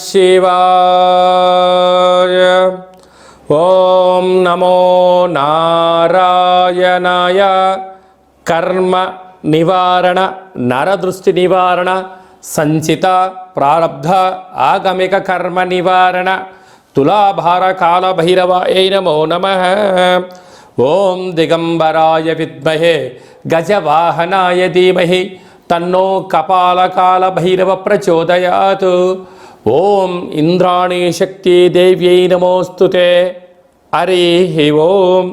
శివాయ. ఓం నమో నారాయణాయ. కర్మ నివారణ, నరదృష్టి నివారణ, సంచిత ప్రారబ్ధ ఆగమిక కర్మ నివారణ, తులాభార కాల భైరవాయ నమో నమః. ఓం దిగంబరాయ విద్మహే గజవాహనాయ ధీమహి తన్నో కపాలకాల భైరవ ప్రచోదయాత్. ఓం ఇంద్రాణీ శక్తి దేవ్యై నమోస్తుతే. హరి ఓం.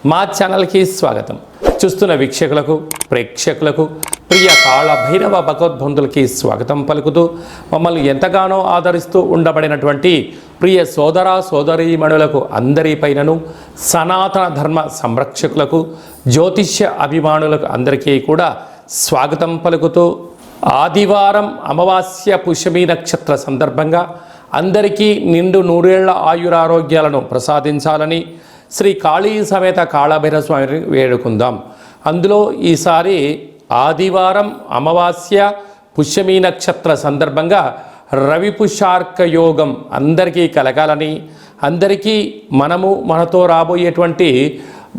మా ఛానల్కి స్వాగతం. చూస్తున్న వీక్షకులకు, ప్రేక్షకులకు, ప్రియ కాళ భైరవ భగవద్బంధులకి స్వాగతం పలుకుతూ మమ్మల్ని ఎంతగానో ఆదరిస్తూ ఉండబడినటువంటి ప్రియ సోదర సోదరీమణులకు అందరిపైనను, సనాతన ధర్మ సంరక్షకులకు, జ్యోతిష్య అభిమానులకు అందరికీ కూడా స్వాగతం పలుకుతూ, ఆదివారం అమావాస్య పుష్యమి నక్షత్ర సందర్భంగా అందరికీ నిండు నూరేళ్ల ఆయురారోగ్యాలను ప్రసాదించాలని శ్రీ కాళీ సమేత కాళభైరవ స్వామిని వేడుకుందాం. అందులో ఈసారి ఆదివారం అమావాస్య పుష్యమి నక్షత్ర సందర్భంగా రవి పుష్యార్క యోగం అందరికీ కలగాలని, అందరికీ మనతో రాబోయేటువంటి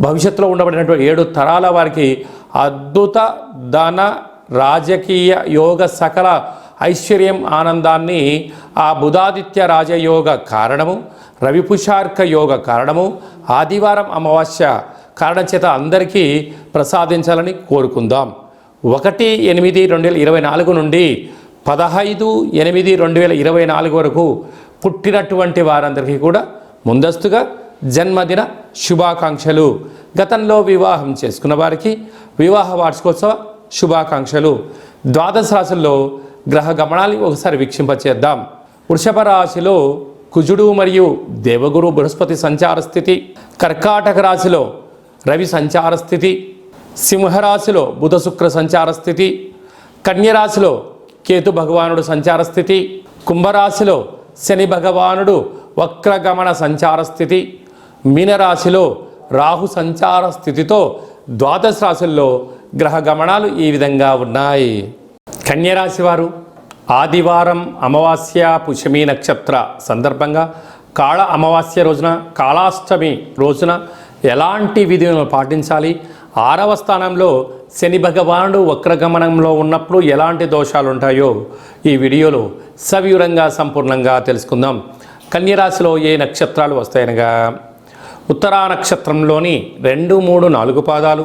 భవిష్యత్తులో ఉండబడినటువంటి 7 తరాల వారికి అద్భుత ధన రాజకీయ యోగ సకల ఐశ్వర్యం ఆనందాన్ని ఆ బుధాదిత్య రాజయోగ కారణము, రవిపుషార్క యోగ కారణము, ఆదివారం అమావాస్య కారణం చేత అందరికీ ప్రసాదించాలని కోరుకుందాం. 1/8/2024 నుండి 15/8/2024 వరకు పుట్టినటువంటి వారందరికీ కూడా ముందస్తుగా జన్మదిన శుభాకాంక్షలు. గతంలో వివాహం చేసుకున్న వారికి వివాహ వార్షికోత్సవ శుభాకాంక్షలు. ద్వాదశ రాశుల్లో గ్రహ గమనాన్ని ఒకసారి వీక్షింపచేద్దాం. వృషభ రాశిలో కుజుడు మరియు దేవగురు బృహస్పతి సంచార స్థితి, కర్కాటక రాశిలో రవి సంచార స్థితి, సింహరాశిలో బుధ శుక్ర సంచార స్థితి, కన్యరాశిలో కేతు భగవానుడు సంచార స్థితి, కుంభరాశిలో శని భగవానుడు వక్రగమన సంచార స్థితి, మీనరాశిలో రాహు సంచార స్థితితో ద్వాదశ రాశుల్లో గ్రహ గమనాలు ఈ విధంగా ఉన్నాయి. కన్యరాశి వారు ఆదివారం అమావాస్య పుష్యమి నక్షత్ర సందర్భంగా కాళ అమావాస్య రోజున, కాళాష్టమి రోజున ఎలాంటి విధులను పాటించాలి, 6వ స్థానంలో శని భగవానుడు వక్రగమనంలో ఉన్నప్పుడు ఎలాంటి దోషాలు ఉంటాయో ఈ వీడియోలో సవివరంగా సంపూర్ణంగా తెలుసుకుందాం. కన్యరాశిలో ఏ నక్షత్రాలు వస్తాయనగా ఉత్తరా నక్షత్రంలోని 2, 3, 4 పాదాలు,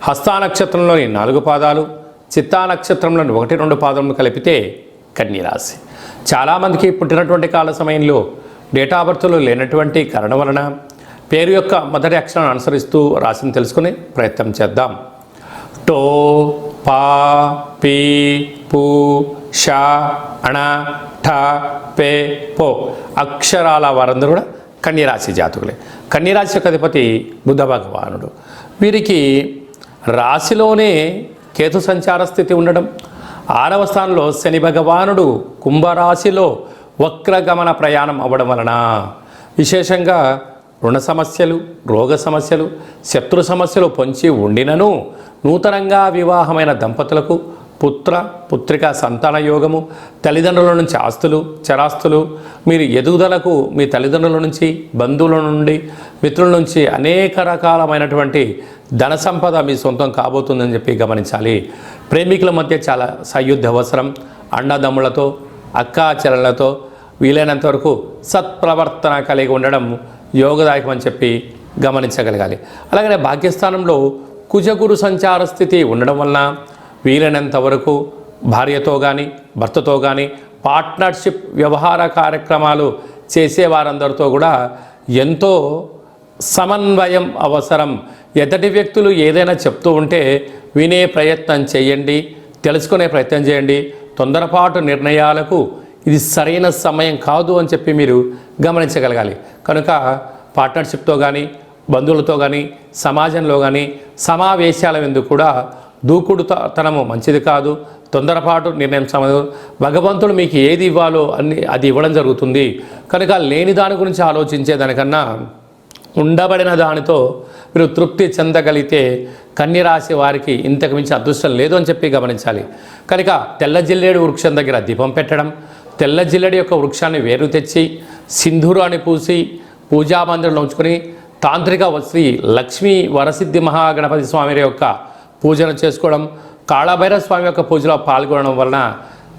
హస్తా నక్షత్రంలోని 4 పాదాలు, చిత్తా నక్షత్రంలోని 1, 2 పాదములు కలిపితే కన్యరాశి. చాలామందికి పుట్టినటువంటి కాల సమయంలో డేట్ ఆఫ్ బర్త్లు లేనటువంటి కారణం వలన పేరు యొక్క మొదటి అక్షరాన్ని అనుసరిస్తూ రాశిని తెలుసుకునే ప్రయత్నం చేద్దాం. టో, పా, పీ, పు, షా, అణ, ఠ, పే, పో అక్షరాల వారందరూ కూడా కన్యరాశి జాతకులే. కన్యరాశి యొక్క అధిపతి బుధ భగవానుడు. వీరికి రాశిలోనే కేతు సంచార స్థితి ఉండడం, 6వ స్థానంలో శని భగవానుడు కుంభరాశిలో వక్రగమన ప్రయాణం అవ్వడం వలన విశేషంగా రుణ సమస్యలు, రోగ సమస్యలు, శత్రు సమస్యలు పొంచి ఉండినను నూతనంగా వివాహమైన దంపతులకు పుత్ర పుత్రిక సంతాన యోగము, తల్లిదండ్రుల నుంచి ఆస్తులు చరాస్తులు, మీరు ఎదుగుదలకు మీ తల్లిదండ్రుల నుంచి, బంధువుల నుండి, మిత్రుల నుంచి అనేక రకాలమైనటువంటి ధన సంపద మీ సొంతం కాబోతుందని చెప్పి గమనించాలి. ప్రేమికుల మధ్య చాలా సయుద్ధ అవసరం. అన్నదమ్ములతో, అక్కా చెల్లెలతో వీలైనంత వరకు సత్ప్రవర్తన కలిగి ఉండడం యోగదాయకం అని చెప్పి గమనించగలగాలి. అలాగనే భాగ్యస్థానంలో కుజగురు సంచార స్థితి ఉండడం వలన వీలైనంత వరకు భార్యతో కానీ, భర్తతో కానీ పార్ట్నర్షిప్ వ్యవహార కార్యక్రమాలు చేసే వారందరితో కూడా ఎంతో సమన్వయం అవసరం. ఎదుటి వ్యక్తులు ఏదైనా చెప్తూ ఉంటే వినే ప్రయత్నం చేయండి, తెలుసుకునే ప్రయత్నం చేయండి. తొందరపాటు నిర్ణయాలకు ఇది సరైన సమయం కాదు అని చెప్పి మీరు గమనించగలగాలి. కనుక పార్ట్నర్షిప్తో కానీ, బంధువులతో కానీ, సమాజంలో కానీ సమావేశాల ఎందుకు కూడా దూకుడుతనము మంచిది కాదు. తొందరపాటు నిర్ణయం సమయం. భగవంతుడు మీకు ఏది ఇవ్వాలో అది ఇవ్వడం జరుగుతుంది. కనుక లేని దాని గురించి ఆలోచించేదానికన్నా ఉండబడిన దానితో మీరు తృప్తి చెందగలిగితే కన్యరాశి వారికి ఇంతకు మించి అదృష్టం లేదు అని చెప్పి గమనించాలి. కనుక తెల్ల జిల్లేడు వృక్షం దగ్గర దీపం పెట్టడం, తెల్ల జిల్లడి యొక్క వృక్షాన్ని వేరు తెచ్చి సింధూరాన్ని పూసి పూజా మందిరంలో ఉంచుకొని తాంత్రిక శ్రీ లక్ష్మీ వరసిద్ధి మహాగణపతి స్వామి యొక్క పూజను చేసుకోవడం, కాళభైరవ స్వామి యొక్క పూజలో పాల్గొనడం వలన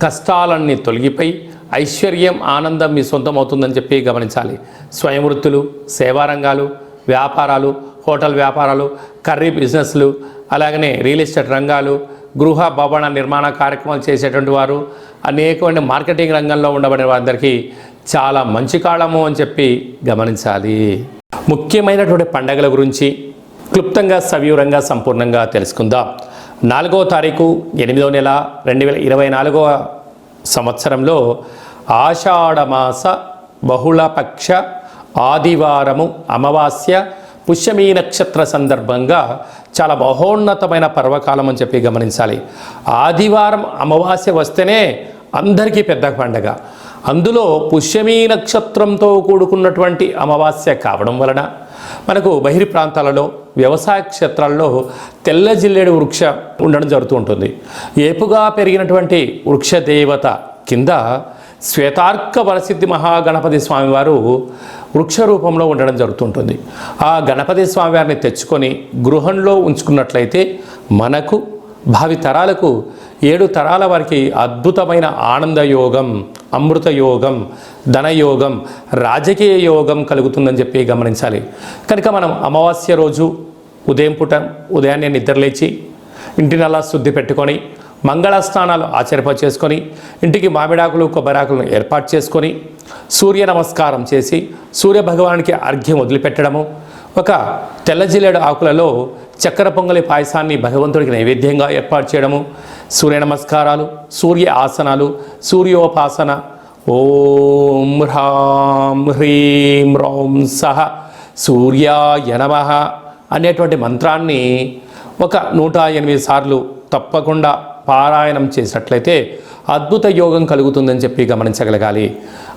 కష్టాలన్నీ తొలగిపోయి ఐశ్వర్యం ఆనందం మీ సొంతం అవుతుందని చెప్పి గమనించాలి. స్వయం వృత్తులు, సేవా రంగాలు, వ్యాపారాలు, హోటల్ వ్యాపారాలు, కర్రీ బిజినెస్లు, అలాగనే రియల్ ఎస్టేట్ రంగాలు, గృహ భవన నిర్మాణ కార్యక్రమాలు చేసేటువంటి వారు, అనేకమైన మార్కెటింగ్ రంగంలో ఉండబడిన వారందరికీ చాలా మంచి కాలము అని చెప్పి గమనించాలి. ముఖ్యమైనటువంటి పండగల గురించి క్లుప్తంగా సవివరంగా సంపూర్ణంగా తెలుసుకుందాం. 4వ తారీఖు 8వ నెల 2024 సంవత్సరంలో ఆషాఢమాస బహుళపక్ష ఆదివారము అమావాస్య పుష్యమీ నక్షత్ర సందర్భంగా చాలా మహోన్నతమైన పర్వకాలం అని చెప్పి గమనించాలి. ఆదివారం అమావాస్య వస్తేనే అందరికీ పెద్ద పండగ. అందులో పుష్యమీ నక్షత్రంతో కూడుకున్నటువంటి అమావాస్య కావడం వలన మనకు బహిర్ ప్రాంతాలలో వ్యవసాయ క్షేత్రాల్లో తెల్ల జిల్లేడు వృక్ష ఉండడం జరుగుతూ ఉంటుంది. ఏపుగా పెరిగినటువంటి వృక్ష దేవత కింద శ్వేతార్క వరసిద్ధి మహాగణపతి స్వామివారు వృక్ష రూపంలో ఉండడం జరుగుతుంటుంది. ఆ గణపతి స్వామివారిని తెచ్చుకొని గృహంలో ఉంచుకున్నట్లయితే మనకు భావి తరాలకు 7 తరాల వారికి అద్భుతమైన ఆనంద యోగం, అమృత యోగం, ధనయోగం, రాజకీయ యోగం కలుగుతుందని చెప్పి గమనించాలి. కనుక మనం అమావాస్య రోజు ఉదయాన్నే నిద్రలేచి ఇంటినల్లా శుద్ధి పెట్టుకొని మంగళ స్నానాలు చేసుకొని ఇంటికి మామిడాకులు కొబ్బరాకులను ఏర్పాటు చేసుకొని సూర్య నమస్కారం చేసి సూర్య భగవానికి అర్ఘ్యం వదిలిపెట్టడము, ఒక తెల్ల జిల్లేడు ఆకులలో చక్కెర పొంగలి పాయసాన్ని భగవంతుడికి నైవేద్యంగా ఏర్పాటు చేయడము, సూర్య నమస్కారాలు, సూర్య ఆసనాలు, సూర్యోపాసన, ఓం హ్రాం హ్రీం రౌం సహ సూర్యాయ నమః అనేటువంటి మంత్రాన్ని ఒక 108 సార్లు తప్పకుండా పారాయణం చేసినట్లయితే అద్భుత యోగం కలుగుతుందని చెప్పి గమనించగలగాలి.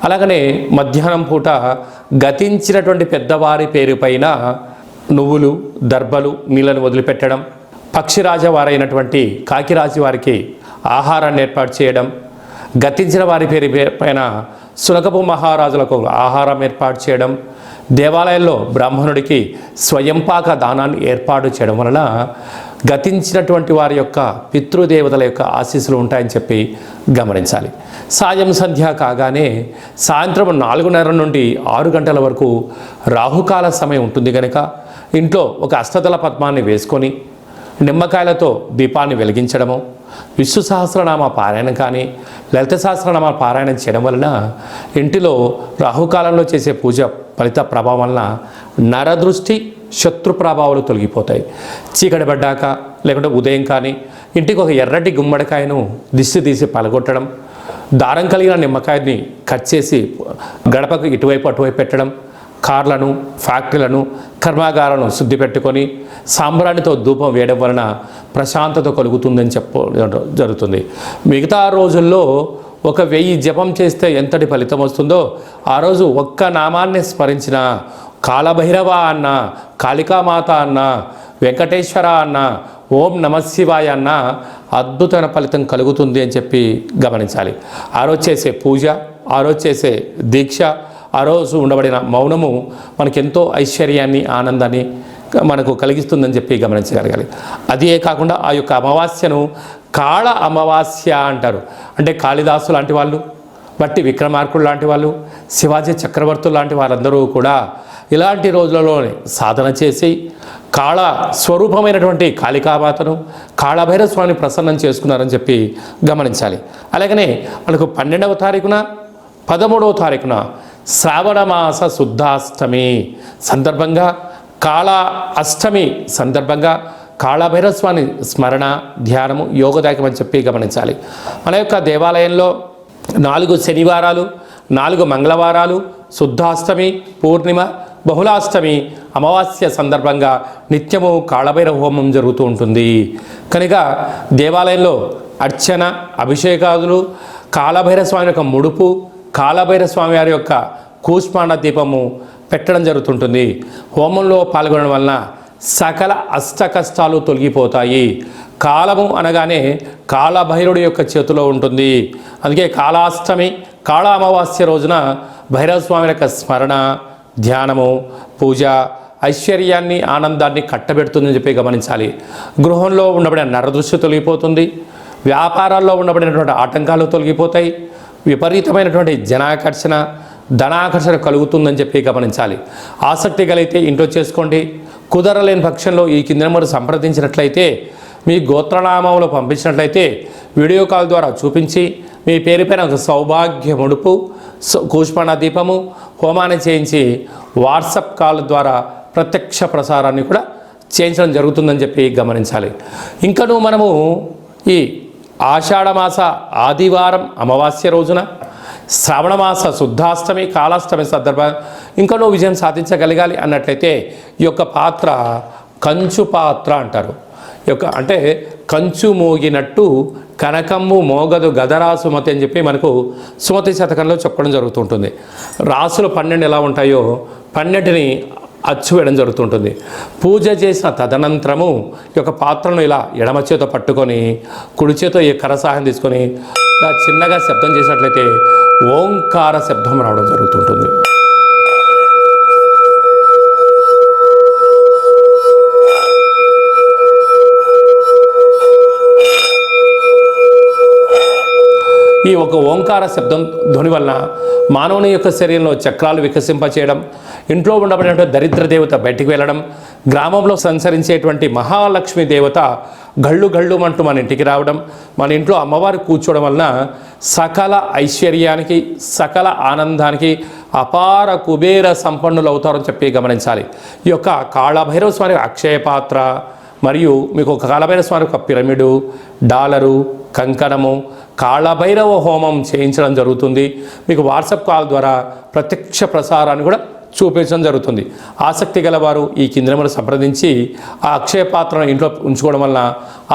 అలాగనే మధ్యాహ్నం పూట గతించినటువంటి పెద్దవారి పేరు పైన నువ్వులు, దర్భలు, నీళ్ళను వదిలిపెట్టడం, పక్షిరాజ వారైనటువంటి కాకిరాజు వారికి ఆహారాన్ని ఏర్పాటు చేయడం, గతించిన వారి పేరు పైన సునకపు మహారాజులకు ఆహారం ఏర్పాటు చేయడం, దేవాలయంలో బ్రాహ్మణుడికి స్వయంపాక దానాన్ని ఏర్పాటు చేయడం వలన గతించినటువంటి వారి యొక్క పితృదేవతల యొక్క ఆశీస్సులు ఉంటాయని చెప్పి గమనించాలి. సాయం సంధ్య కాగానే సాయంత్రం 4:30 నుండి 6 గంటల వరకు రాహుకాల సమయం ఉంటుంది కనుక ఇంట్లో ఒక అష్టదళ పద్మాన్ని వేసుకొని నిమ్మకాయలతో దీపాన్ని వెలిగించడము, విష్ణు సహస్రనామ పారాయణం కానీ లలిత సహస్రనామ పారాయణం చేయడం వలన ఇంటిలో రాహుకాలంలో చేసే పూజ ఫలిత ప్రభావం వలన నరదృష్టి, శత్రు ప్రభావాలు తొలగిపోతాయి. చీకటి పడ్డాక లేకుంటే ఉదయం కానీ ఇంటికి ఒక ఎర్రటి గుమ్మడికాయను దిష్టి తీసి పలగొట్టడం, దారం కలిగిన నిమ్మకాయని కట్ చేసి గడపకు ఇటువైపు అటువైపు పెట్టడం, కార్లను, ఫ్యాక్టరీలను, కర్మాగారాలను శుద్ధి పెట్టుకొని సాంబ్రాణితో ధూపం వేయడం వలన ప్రశాంతత కలుగుతుందని జరుగుతుంది. మిగతా రోజుల్లో 1000 జపం చేస్తే ఎంతటి ఫలితం వస్తుందో ఆ రోజు ఒక్క నామాన్ని స్మరించిన కాళభైరవ అన్న, కాళికామాత అన్న, వెంకటేశ్వర అన్న, ఓం నమశివాయ అన్న అద్భుతమైన ఫలితం కలుగుతుంది అని చెప్పి గమనించాలి. ఆ రోజు చేసే పూజ, ఆ రోజు చేసే దీక్ష, ఆ రోజు ఉండబడిన మౌనము మనకెంతో ఐశ్వర్యాన్ని, ఆనందాన్ని మనకు కలిగిస్తుందని చెప్పి గమనించగలగాలి. అదే కాకుండా ఆ యొక్క అమావాస్యను కాళ అమావాస్య అంటారు. అంటే కాళిదాసు లాంటి వాళ్ళు, బట్టి విక్రమార్కుడు లాంటి వాళ్ళు, శివాజీ చక్రవర్తులు లాంటి వారందరూ కూడా ఇలాంటి రోజులలోనే సాధన చేసి కాళ స్వరూపమైనటువంటి కాళికామాతను, కాళభైరవ స్వామిని ప్రసన్నం చేసుకున్నారని చెప్పి గమనించాలి. అలాగనే మనకు 12వ తారీఖున 13వ తారీఖున శ్రావణమాస శుద్ధాష్టమి సందర్భంగా, కాళ అష్టమి సందర్భంగా కాళభైరవ స్వామి స్మరణ, ధ్యానము యోగదాయకమని చెప్పి గమనించాలి. మన యొక్క దేవాలయంలో 4 శనివారాలు, 4 మంగళవారాలు, శుద్ధాష్టమి, పూర్ణిమ, బహుళాష్టమి, అమావాస్య సందర్భంగా నిత్యము కాళభైరవ హోమం జరుగుతూ ఉంటుంది. కనుక దేవాలయంలో అర్చన, అభిషేకాదులు, కాళభైరవ స్వామి యొక్క ముడుపు, కాళభైరవ స్వామి వారి యొక్క కూష్మాండ దీపము పెట్టడం జరుగుతుంటుంది. హోమంలో పాల్గొనడం వలన సకల అష్ట కష్టాలు తొలగిపోతాయి. కాలము అనగానే కాళభైరుడి యొక్క చేతిలో ఉంటుంది. అందుకే కాళాష్టమి, కాళ అమావాస్య రోజున భైరవ స్వామి యొక్క స్మరణ, ధ్యానము, పూజ ఐశ్వర్యాన్ని, ఆనందాన్ని కట్టబెడుతుందని చెప్పి గమనించాలి. గృహంలో ఉండబడిన నరదృష్టి తొలగిపోతుంది. వ్యాపారాల్లో ఉండబడినటువంటి ఆటంకాలు తొలగిపోతాయి. విపరీతమైనటువంటి జనాకర్షణ, ధనాకర్షణ కలుగుతుందని చెప్పి గమనించాలి. ఆసక్తి కలిగితే ఇంట్లో చేసుకోండి. కుదరలేని పక్షంలో ఈ కింద నెంబర్ సంప్రదించినట్లయితే, మీ గోత్రనామంలో పంపించినట్లయితే వీడియో కాల్ ద్వారా చూపించి మీ పేరుపైన ఒక సౌభాగ్య ముడుపు, కూష్మాణ దీపము, హోమాన్ని చేయించి వాట్సాప్ కాల్ ద్వారా ప్రత్యక్ష ప్రసారాన్ని కూడా చేయించడం జరుగుతుందని చెప్పి గమనించాలి. ఇంకనూ మనము ఈ ఆషాఢమాస ఆదివారం అమావాస్య రోజున, శ్రావణమాస శుద్ధాష్టమి, కాళాష్టమి సందర్భంగా ఇంకనూ విజయం సాధించగలగాలి అన్నట్లయితే ఈ యొక్క పాత్ర కంచు పాత్ర అంటారు. ఈ యొక్క అంటే కంచు మోగినట్టు కనకమ్ము మోగదు గదరా సుమతి అని చెప్పి మనకు సుమతి శతకంలో చెప్పడం జరుగుతుంటుంది. రాసులు 12 ఎలా ఉంటాయో 12ని అచ్చు వేయడం జరుగుతుంటుంది. పూజ చేసిన తదనంతరము ఈ యొక్క పాత్రను ఇలా ఎడమ చేతో పట్టుకొని కుడి చేతో ఈ కర సహాయం తీసుకొని ఇలా చిన్నగా శబ్దం చేసినట్లయితే ఓంకార శబ్దం రావడం జరుగుతుంటుంది. ఈ ఒక ఓంకార శబ్దం ధ్వని వలన మానవుని యొక్క శరీరంలో చక్రాలు వికసింపచేయడం, ఇంట్లో ఉండబడినటువంటి దరిద్ర దేవత బయటికి వెళ్ళడం, గ్రామంలో సంచరించేటువంటి మహాలక్ష్మి దేవత గళ్ళు గళ్ళు అంటూ మన ఇంటికి రావడం, మన ఇంట్లో అమ్మవారు కూర్చోవడం వలన సకల ఐశ్వర్యానికి, సకల ఆనందానికి అపార కుబేర సంపన్నులు అవుతారని చెప్పి గమనించాలి. ఈ యొక్క కాళభైరవ స్వామి అక్షయ పాత్ర మరియు మీకు ఒక కాళభైరవ స్వామి ఒక పిరమిడు, డాలరు, కంకణము, కాళభైరవ హోమం చేయించడం జరుగుతుంది. మీకు వాట్సాప్ కాల్ ద్వారా ప్రత్యక్ష ప్రసారాన్ని కూడా చూపించడం జరుగుతుంది. ఆసక్తి గలవారు ఈ కింద నెంబర్ సంప్రదించి ఆ అక్షయ పాత్రను ఇంట్లో ఉంచుకోవడం వలన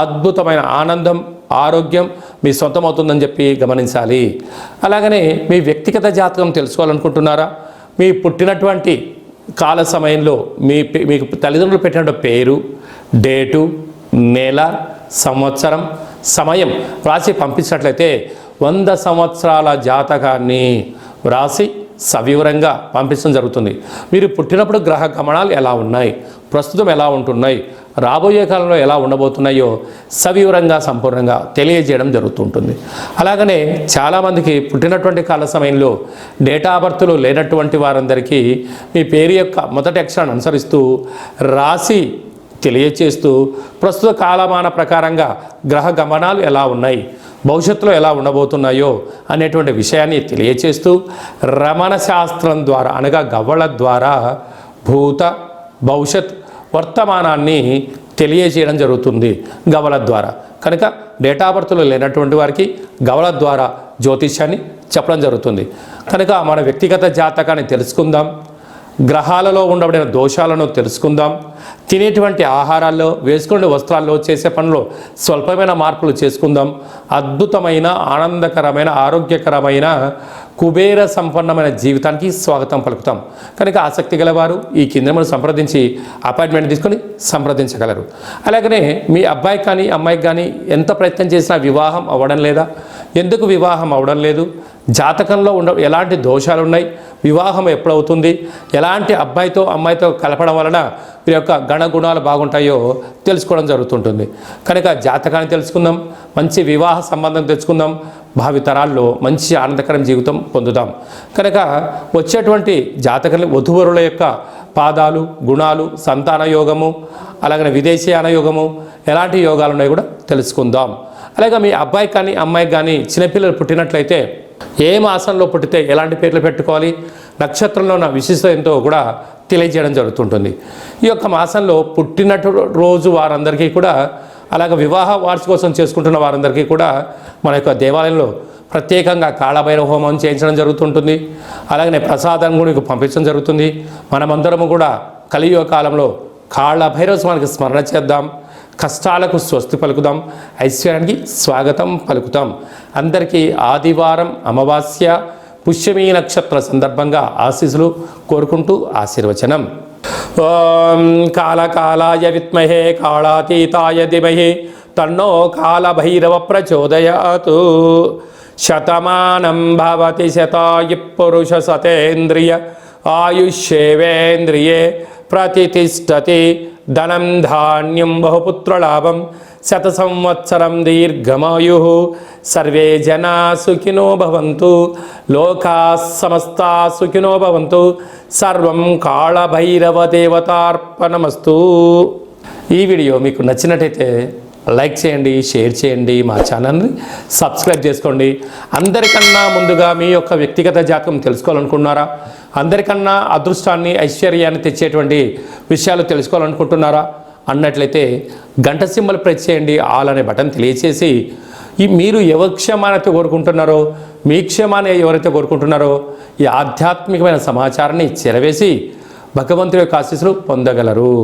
అద్భుతమైన ఆనందం, ఆరోగ్యం మీ సొంతమవుతుందని చెప్పి గమనించాలి. అలాగనే మీ వ్యక్తిగత జాతకం తెలుసుకోవాలనుకుంటున్నారా? మీ పుట్టినటువంటి కాల సమయంలో మీకు తల్లిదండ్రులు పెట్టినటువంటి పేరు, డేటు, నెల, సంవత్సరం, సమయం వ్రాసి పంపించినట్లయితే 100 సంవత్సరాల జాతకాన్ని వ్రాసి సవివరంగా పంపించడం జరుగుతుంది. మీరు పుట్టినప్పుడు గ్రహ గమనాలు ఎలా ఉన్నాయి, ప్రస్తుతం ఎలా ఉంటున్నాయి, రాబోయే కాలంలో ఎలా ఉండబోతున్నాయో సవివరంగా సంపూర్ణంగా తెలియజేయడం జరుగుతుంటుంది. అలాగనే చాలామందికి పుట్టినటువంటి కాల సమయంలో డేటా బర్త్లు లేనటువంటి వారందరికీ మీ పేరు యొక్క మొదటి అక్షరాన్ని అనుసరిస్తూ రాసి తెలియచేస్తూ ప్రస్తుత కాలమాన ప్రకారంగా గ్రహ గమనాలు ఎలా ఉన్నాయి, భవిష్యత్తులో ఎలా ఉండబోతున్నాయో అనేటువంటి విషయాన్ని తెలియచేస్తూ రమణ శాస్త్రం ద్వారా అనగా గవ్వల ద్వారా భూత, భవిష్యత్, వర్తమానాన్ని తెలియజేయడం జరుగుతుంది గవ్వల ద్వారా. కనుక డేటా బర్త్లు లేనటువంటి వారికి గవ్వల ద్వారా జ్యోతిష్యాన్ని చెప్పడం జరుగుతుంది. కనుక మన వ్యక్తిగత జాతకాన్ని తెలుసుకుందాం, గ్రహాలలో ఉండబడిన దోషాలను తెలుసుకుందాం, తినేటువంటి ఆహారాల్లో, వేసుకునే వస్త్రాల్లో, చేసే పనుల్లో స్వల్పమైన మార్పులు చేసుకుందాం. అద్భుతమైన, ఆనందకరమైన, ఆరోగ్యకరమైన, కుబేర సంపన్నమైన జీవితానికి స్వాగతం పలుకుతాం. కనుక ఆసక్తి గలవారు ఈ కింద సంప్రదించి అపాయింట్మెంట్ తీసుకొని సంప్రదించగలరు. అలాగనే మీ అబ్బాయికి కానీ అమ్మాయికి కానీ ఎంత ప్రయత్నం చేసినా వివాహం అవ్వడం లేదా? ఎందుకు వివాహం అవ్వడం లేదు? జాతకంలో ఎలాంటి దోషాలు ఉన్నాయి, వివాహం ఎప్పుడవుతుంది, ఎలాంటి అబ్బాయితో అమ్మాయితో కలపడం వలన వీరి యొక్క గణగుణాలు బాగుంటాయో తెలుసుకోవడం జరుగుతుంటుంది. కనుక జాతకాన్ని తెలుసుకుందాం, మంచి వివాహ సంబంధం తెచ్చుకుందాం, భావితరాల్లో మంచి ఆనందకరం జీవితం పొందుదాం. కనుక వచ్చేటువంటి జాతకాన్ని వధువరుల యొక్క పాదాలు, గుణాలు, సంతాన యోగము, అలాగే విదేశీయాన యోగము, ఎలాంటి యోగాలు ఉన్నాయో కూడా తెలుసుకుందాం. అలాగే మీ అబ్బాయికి కానీ అమ్మాయికి కానీ చిన్నపిల్లలు పుట్టినట్లయితే ఏ మాసంలో పుట్టితే ఎలాంటి పేర్లు పెట్టుకోవాలి, నక్షత్రంలో ఉన్న విశిష్టత ఎంతో కూడా తెలియజేయడం జరుగుతుంటుంది. ఈ యొక్క మాసంలో పుట్టినట్టు రోజు వారందరికీ కూడా, అలాగే వివాహ వార్షికోత్సవం చేసుకుంటున్న వారందరికీ కూడా మన యొక్క దేవాలయంలో ప్రత్యేకంగా కాళభైరవ హోమం చేయించడం జరుగుతుంటుంది. అలాగనే ప్రసాదం కూడా మీకు పంపించడం జరుగుతుంది. మనమందరము కూడా కలియుగ కాలంలో కాళభైరవ స్వామికి స్మరణ చేద్దాం, కష్టాలకు స్వస్తి పలుకుదాం, ఐశ్వర్యానికి స్వాగతం పలుకుతాం. అందరికీ ఆదివారం అమావాస్య పుష్యమీ నక్షత్ర సందర్భంగా ఆశీస్సులు కోరుకుంటూ ఆశీర్వచనం. ఓం కాళకాలాయ విద్మహే కాళాతీతాయ ధీమహి తన్నో కాళభైరవ ప్రచోదయాత్. శతమానం భవతి శతాయు పురుష సతేంద్రియ ఆయుష్యేవేంద్రియే ప్రతిష్టతి ధనం ధాన్యం బహుపుత్రలాభం శత సంవత్సరం దీర్ఘమాయు సర్వే జనా సుఖినో భవంతు లోకా సమస్తా సుఖినో భవంతు సర్వం కాళభైరవ దేవతార్పణమస్తు. ఈ వీడియో మీకు నచ్చినట్టయితే లైక్ చేయండి, షేర్ చేయండి, మా ఛానల్ని సబ్స్క్రైబ్ చేసుకోండి. అందరికన్నా ముందుగా మీ యొక్క వ్యక్తిగత జాతకం తెలుసుకోవాలనుకుంటున్నారా? అందరికన్నా అదృష్టాన్ని ఐశ్వర్యాన్ని తెచ్చేటువంటి విషయాలు తెలుసుకోవాలనుకుంటున్నారా అన్నట్లయితే గంట సింబల్ ప్రెస్ చేయండి, ఆల్ అనే బటన్ తెలియచేసి మీరు ఎవరి క్షేమాన్ని కోరుకుంటున్నారో, మీ క్షేమాన్ని ఎవరైతే కోరుకుంటున్నారో ఈ ఆధ్యాత్మికమైన సమాచారాన్ని చేరవేసి భగవంతుడి యొక్క ఆశీస్సులు పొందగలరు.